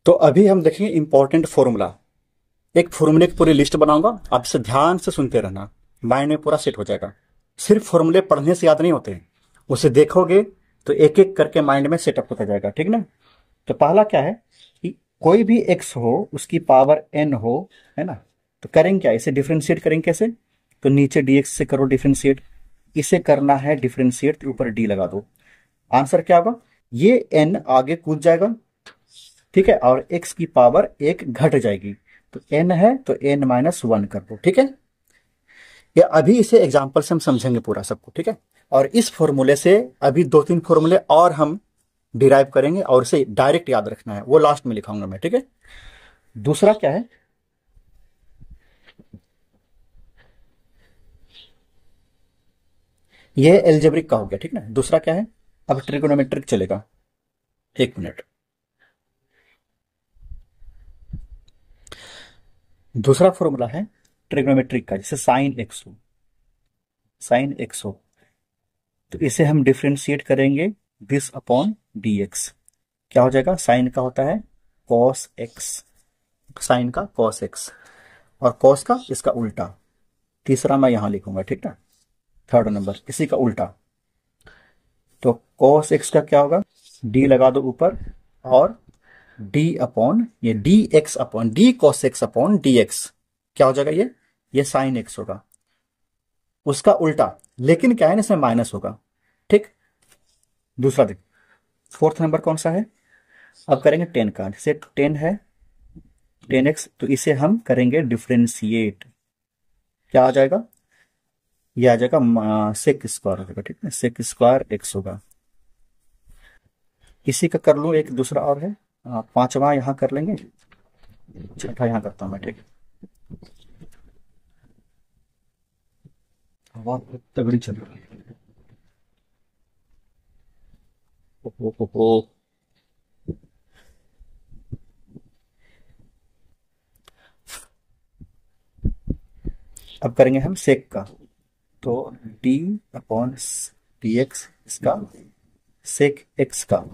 तो अभी हम देखेंगे इंपॉर्टेंट फॉर्मूला। एक फॉर्मूले की पूरी लिस्ट बनाऊंगा, आप इसे ध्यान से सुनते रहना, माइंड में पूरा सेट हो जाएगा। सिर्फ फॉर्मूले पढ़ने से याद नहीं होते, उसे देखोगे तो एक एक करके माइंड में सेटअप होता जाएगा, ठीक ना। तो पहला क्या है कि कोई भी एक्स हो उसकी पावर एन हो, है ना। तो करेंगे क्या, इसे डिफ्रेंशिएट करेंगे कैसे, तो नीचे dx से करो डिफ्रेंशिएट, इसे करना है डिफ्रेंशिएट तो ऊपर डी लगा दो। आंसर क्या होगा, ये एन आगे कूद जाएगा, ठीक है, और x की पावर एक घट जाएगी। तो n है तो n-1 कर दो, ठीक है। या अभी इसे एग्जांपल से हम समझेंगे पूरा सबको, ठीक है। और इस फॉर्मूले से अभी 2-3 फॉर्मूले और हम डिराइव करेंगे और इसे डायरेक्ट याद रखना है, वो लास्ट में लिखाऊंगा मैं, ठीक है। दूसरा क्या है, ये एल्जेब्रिक का हो गया, ठीक ना। दूसरा क्या है, अब ट्रिगोनोमेट्रिक चलेगा। एक मिनट, दूसरा फॉर्मूला है ट्रिग्नोमेट्रिक का, जैसे साइन एक्स हो, साइन एक्स हो तो इसे हम डिफ्रेंशिएट करेंगे दिस अपॉन डी एक्स। क्या हो जाएगा, साइन का होता है कॉस एक्स, साइन का कॉस एक्स, और कॉस का इसका उल्टा। तीसरा मैं यहां लिखूंगा, ठीक ना, थर्ड नंबर इसी का उल्टा। तो कॉस एक्स का क्या होगा, डी लगा दो ऊपर, और डी अपॉन ये D x upon D cos x upon D x, क्या हो जाएगा, ये साइन एक्स होगा, उसका उल्टा, लेकिन क्या है ना इसमें माइनस होगा, ठीक। दूसरा देख, फोर्थ नंबर कौन सा है, अब करेंगे 10 का, जैसे 10 है 10x, तो इसे हम करेंगे डिफ्रेंशिएट, क्या आ जाएगा, ये आ जाएगा सेक स्क्वायर हो जाएगा, ठीक है, सेक स्क्वायर एक्स होगा। इसी का कर लूं, एक दूसरा और है, पांचवा यहां कर लेंगे, छठा यहां करता हूं मैं, ठीक है। हवा बहुत तगड़ी चल रही है। ओ, अब करेंगे हम सेक का, तो डी अपॉन डी एक्स, इसका सेक एक्स का,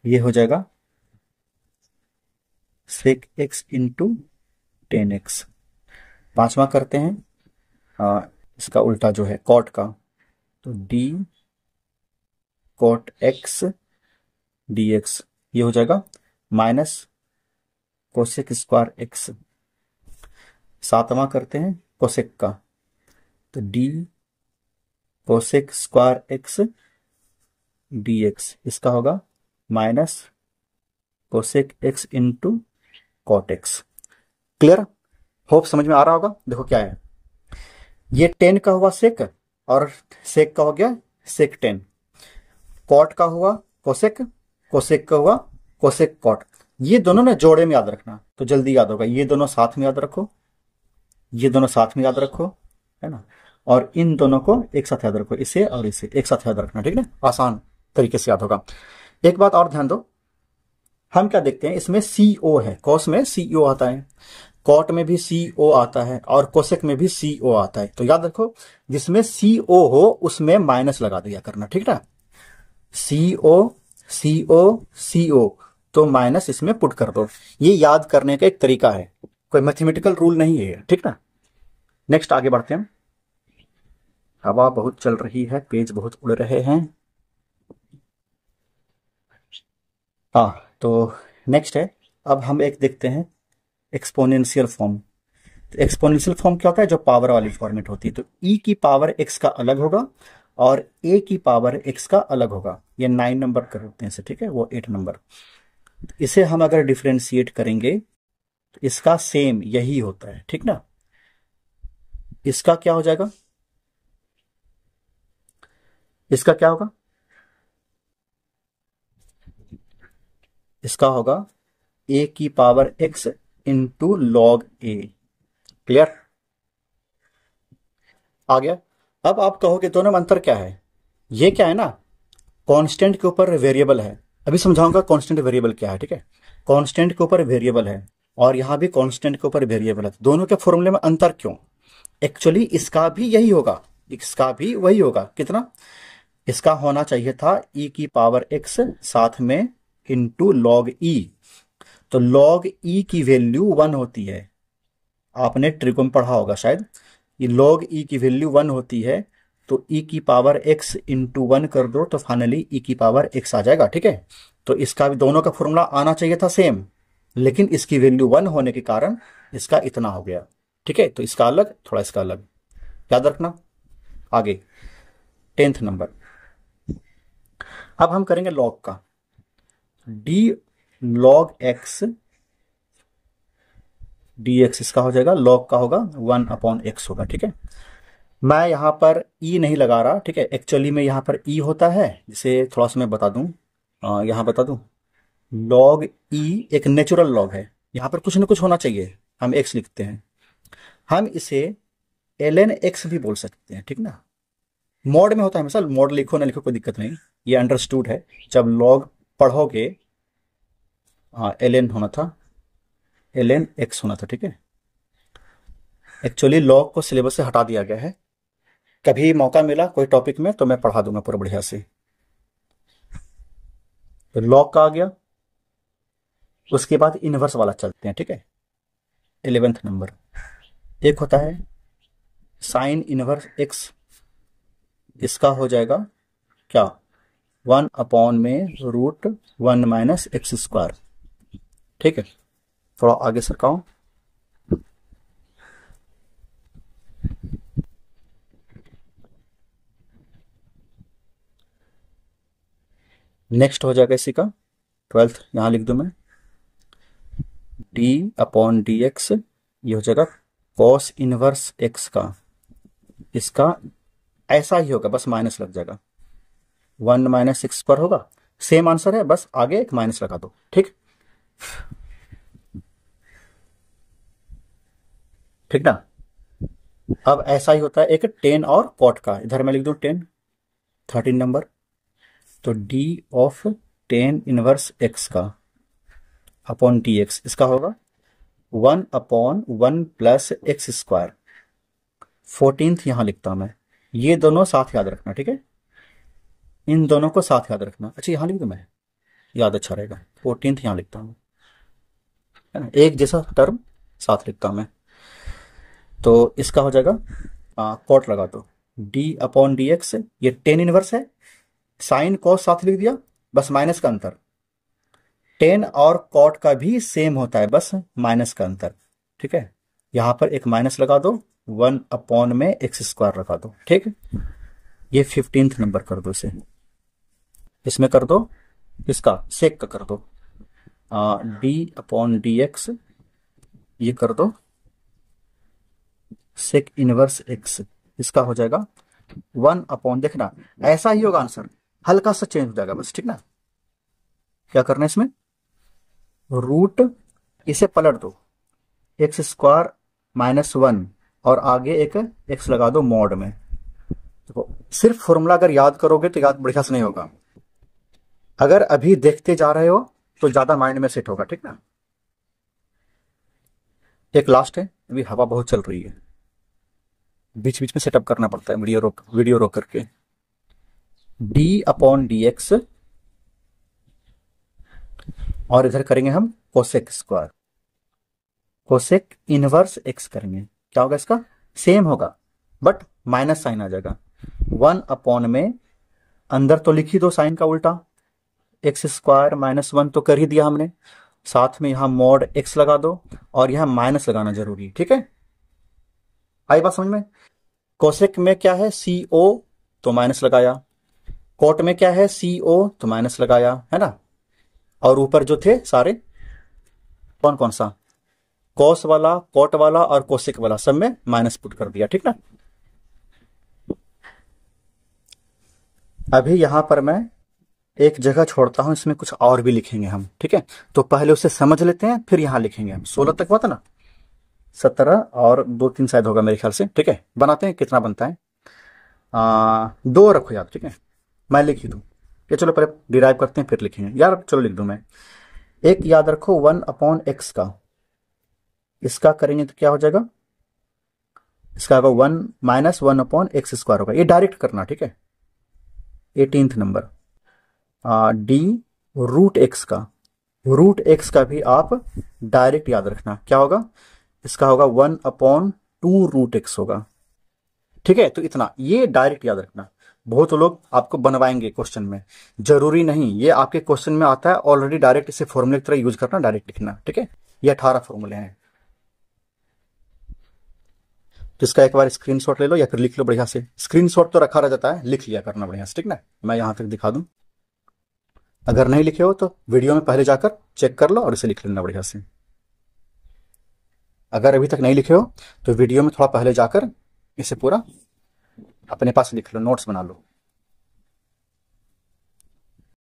ये हो जाएगा सेक एक्स इंटू 10x। पांचवा करते हैं, इसका उल्टा जो है कॉट का, तो D cot X D X, ये हो जाएगा माइनस कोसेक स्क्वायर एक्स। सातवां करते हैं कोसेक का, तो D cosec square X D X, इसका होगा minus cosec X into cot X. Clear, hope समझ में आ रहा होगा। देखो क्या है, ये 10 का हुआ सेक, और सेक का हो गया सेक 10, कॉट का हुआ कोसेक, कोसेक का हुआ कोसेक कॉट, ये दोनों ना जोड़े में याद रखना तो जल्दी याद होगा। ये दोनों साथ में याद रखो, ये दोनों साथ में याद रखो, है ना, और इन दोनों को एक साथ याद रखो, इसे और इसे एक साथ याद रखना, ठीक है, आसान तरीके से याद होगा। एक बात और ध्यान दो, हम क्या देखते हैं, इसमें CO है, कॉस में CO आता है, कॉट में भी CO आता है, और कोसेक में भी CO आता है। तो याद रखो, जिसमें CO हो उसमें माइनस लगा दिया करना, ठीक ना। CO CO CO, तो माइनस इसमें पुट कर दो। ये याद करने का एक तरीका है, कोई मैथमेटिकल रूल नहीं है, ठीक ना। नेक्स्ट आगे बढ़ते हैं। हवा बहुत चल रही है, पेज बहुत उड़ रहे हैं। हाँ, तो नेक्स्ट है, अब हम एक देखते हैं एक्सपोनेंशियल फॉर्म। तो एक्सपोनेंशियल फॉर्म क्या होता है, जो पावर वाली फॉर्मेट होती है। तो e की पावर x का अलग होगा और a की पावर x का अलग होगा। ये 9 नंबर करते हैं इसे, ठीक है, वो 8 नंबर। इसे हम अगर डिफ्रेंशिएट करेंगे तो इसका सेम यही होता है, ठीक ना। इसका क्या हो जाएगा, इसका क्या होगा, इसका होगा a की power x into log a। Clear, आ गया। अब आप कहोगे दोनों में अंतर क्या है, ये क्या है ना, कांस्टेंट के ऊपर वेरिएबल है। अभी समझाऊंगा कांस्टेंट वेरिएबल क्या है, ठीक है। कांस्टेंट के ऊपर वेरिएबल है और यहां भी कांस्टेंट के ऊपर वेरिएबल है, दोनों के फॉर्मूले में अंतर क्यों। एक्चुअली इसका भी यही होगा, इसका भी वही होगा, कितना, इसका होना चाहिए था e की पावर x साथ में इंटू लॉग e, तो log e की वैल्यू 1 होती है। आपने ट्रिगो में पढ़ा होगा शायद, ये log e की वैल्यू 1 होती है, तो e की पावर x इंटू 1 कर दो तो फाइनली e की पावर x आ जाएगा। ठीक है, तो इसका भी दोनों का फॉर्मूला आना चाहिए था सेम, लेकिन इसकी वैल्यू 1 होने के कारण इसका इतना हो गया। ठीक है, तो इसका अलग, थोड़ा इसका अलग, याद रखना। आगे 10th नंबर, अब हम करेंगे लॉग का। d log x dx इसका हो जाएगा, लॉग का होगा 1/x होगा। ठीक है, मैं यहां पर e नहीं लगा रहा। ठीक है, एक्चुअली में यहां पर e होता है, जिसे थोड़ा सा मैं बता दूं, यहां बता दूं, log e एक नेचुरल लॉग है, यहां पर कुछ ना कुछ होना चाहिए, हम x लिखते हैं। हम इसे ln x भी बोल सकते हैं। ठीक ना, मॉड में होता है हमेशा, मॉड लिखो ना लिखो कोई दिक्कत नहीं, ये अंडरस्टूड है। जब लॉग पढ़ोगे, ln होना था, ln x होना था। ठीक है, एक्चुअली लॉग को सिलेबस से हटा दिया गया है, कभी मौका मिला कोई टॉपिक में तो मैं पढ़ा दूंगा पूरा बढ़िया से। तो लॉग का आ गया, उसके बाद इनवर्स वाला चलते हैं। ठीक है, 11th नंबर, एक होता है साइन इनवर्स x, इसका हो जाएगा क्या, 1 में √1 माइनस एक्स स्क्वायर। ठीक है, थोड़ा आगे सरकाओ। नेक्स्ट हो जाएगा इसी का 12th, यहां लिख दूं मैं, d/dx, ये हो जाएगा कॉस इनवर्स x का, इसका ऐसा ही होगा, बस माइनस लग जाएगा, 1 माइनस एक्स पर होगा। सेम आंसर है, बस आगे एक माइनस लगा दो। ठीक, ठीक ना। अब ऐसा ही होता है एक टेन और कॉट का, इधर मैं लिख दूं 10, 13 नंबर, तो d of tan inverse x का अपॉन dx, इसका होगा 1/1 प्लस एक्स स्क्वायर। 14th यहां लिखता हूं मैं, ये दोनों साथ याद रखना। ठीक है, इन दोनों को साथ याद रखना। अच्छा यहां लिख दूं मैं, याद अच्छा रहेगा। 14th यहां लिखता हूं, है ना, एक जैसा टर्म साथ लिखता हूं मैं। तो इसका हो जाएगा, कॉट लगा दो, d/dx, ये टेन इनवर्स है, साइन कॉस साथ लिख दिया, बस माइनस का अंतर। टेन और कॉट का भी सेम होता है, बस माइनस का अंतर। ठीक है, यहां पर एक माइनस लगा दो, 1 में एक्स स्क्वायर लगा दो। ठीक, ये 15th नंबर कर दो, इसे इसमें कर दो, इसका सेक का कर दो, d/dx, ये कर दो सेक इनवर्स x, इसका हो जाएगा 1/, देखना ऐसा ही होगा आंसर, हल्का सा चेंज हो जाएगा बस। ठीक ना, क्या करना है इसमें, रूट इसे पलट दो, एक्स स्क्वायर -1 और आगे एक x लगा दो मॉड में। देखो सिर्फ फॉर्मूला अगर याद करोगे तो याद बढ़िया से नहीं होगा, अगर अभी देखते जा रहे हो तो ज्यादा माइंड में सेट होगा। ठीक ना, एक लास्ट है, अभी हवा बहुत चल रही है, बीच बीच में सेटअप करना पड़ता है, वीडियो रोक करके। d/dx और इधर करेंगे हम cosec square, cosec inverse x करेंगे, क्या होगा इसका, सेम होगा बट माइनस साइन आ जाएगा। 1 में अंदर तो लिख ही दो साइन का उल्टा, एक्स स्क्वायर -1 तो कर ही दिया हमने, साथ में यहां मॉड x लगा दो और यहां माइनस लगाना जरूरी। ठीक है, आई बात समझ में। कोसेक में क्या है, CO तो माइनस लगाया, कोट में क्या है, CO तो माइनस लगाया, है ना, और ऊपर जो थे सारे कौन कौन सा, कॉस वाला, कोट वाला और कोसेक वाला, सब में माइनस पुट कर दिया। ठीक ना, अभी यहां पर मैं एक जगह छोड़ता हूं, इसमें कुछ और भी लिखेंगे हम। ठीक है, तो पहले उसे समझ लेते हैं, फिर यहां लिखेंगे हम। 16 तक हुआ था ना, 17 और 2-3 शायद होगा मेरे ख्याल से। ठीक है, बनाते हैं, कितना बनता है, 2 रखो याद। ठीक है, मैं लिख ही दूं, ये चलो पहले डिराइव करते हैं फिर लिखेंगे यार, चलो लिख दूं मैं। एक याद रखो 1/x का, इसका करेंगे तो क्या हो जाएगा, इसका होगा 1 -1/x² होगा, ये डायरेक्ट करना। ठीक है, 18th नंबर, d √x का, रूट एक्स का भी आप डायरेक्ट याद रखना, क्या होगा, इसका होगा 1/2 रूट एक्स होगा। ठीक है, तो इतना ये डायरेक्ट याद रखना। बहुत लोग आपको बनवाएंगे क्वेश्चन में, जरूरी नहीं, ये आपके क्वेश्चन में आता है ऑलरेडी, डायरेक्ट इसे फॉर्मूले की तरह यूज करना, डायरेक्ट लिखना। ठीक है, ये 18 फॉर्मूले हैं। तो इसका एक बार स्क्रीनशॉट ले लो या फिर लिख लो बढ़िया से, स्क्रीनशॉट तो रखा रह जाता है, लिख लिया करना बढ़िया से, ठीक ना। मैं यहां तक दिखा दूं, अगर नहीं लिखे हो तो वीडियो में पहले जाकर चेक कर लो और इसे लिख लेना बढ़िया से। अगर अभी तक नहीं लिखे हो तो वीडियो में थोड़ा पहले जाकर इसे पूरा अपने पास लिख लो, नोट्स बना लो।